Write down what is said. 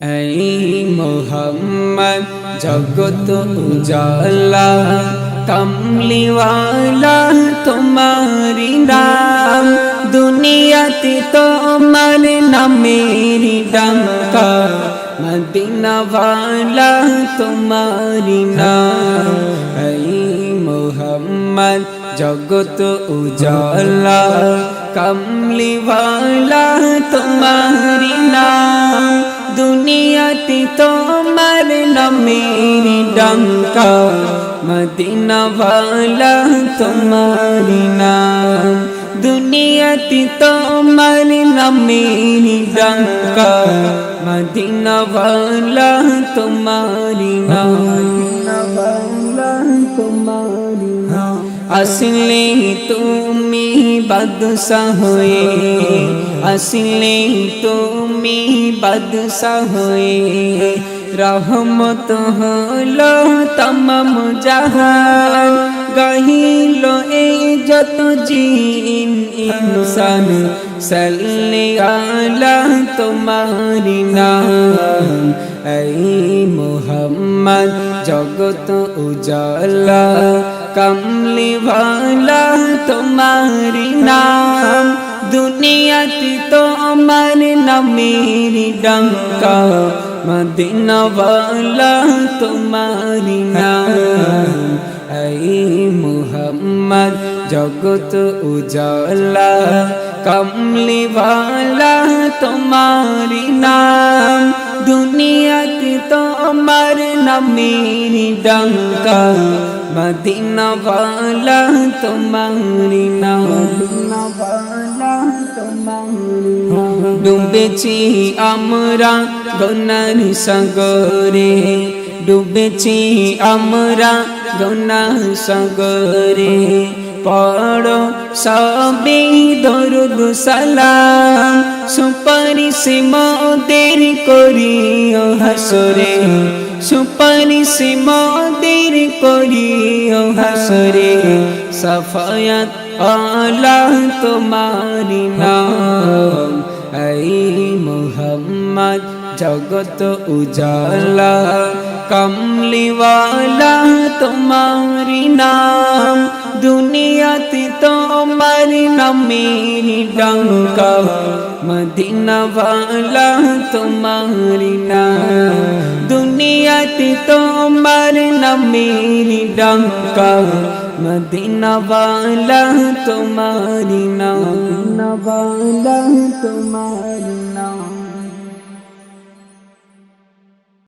ऐ मोहम्मद जगत उजाला कमली वाला तुम्हारी नाम दुनियाती तुम्हार नामेरी डंका मदीना वाला तुम्हारी नाम ऐ मोहम्मद जगत उजाला कमली वाला तुम्हारी नाम दुनियाती तुम्हार नामेरी डंका मदीना वाला तुम्हारी नाम दुनियाती तुम्हार नामेरी डंका मदीना वाला तुम्हारी नाम আসলে তুমি বাদশা হয়ে আসলে তুমি বাদশা হয়ে রহমত হলো তমাম জাহান গাহিল এই যত জিন ইনসান সাল্লি আলা তোমারি নাম এই মুহাম্মদ জগত উজালা कमली वाला तुम्हारी नाम दुनियाती तुम्हार नामेरी डंका मदीना वाला तुम्हारी नाम ऐ मुहम्मद जगत उजाला कमली वाला तुम्हारी नाम दुनियाती तुम्हार नामेरी डंका मदीना वाला तुम्हारी नाम डुबेছি আমরা গুনার সাগরে ডুবেছি আমরা গুনার সাগরে পড়ো সবে দরুদ সালাম সুপারিশ মোদের করিও হাসরে সুপারিশ মোদের করিও হাসরে সাফায়াত আলা তোমারি নাম ऐ मुहम्मद जगत उजाला कमली वाला तुम्हारी नाम दुनियाती तुम्हार नामेरी डंका मदीना वाला तुम्हारी नाम दुनियाती तुम्हार नामेरी डंका मदीना वाला तुम्हारी नाम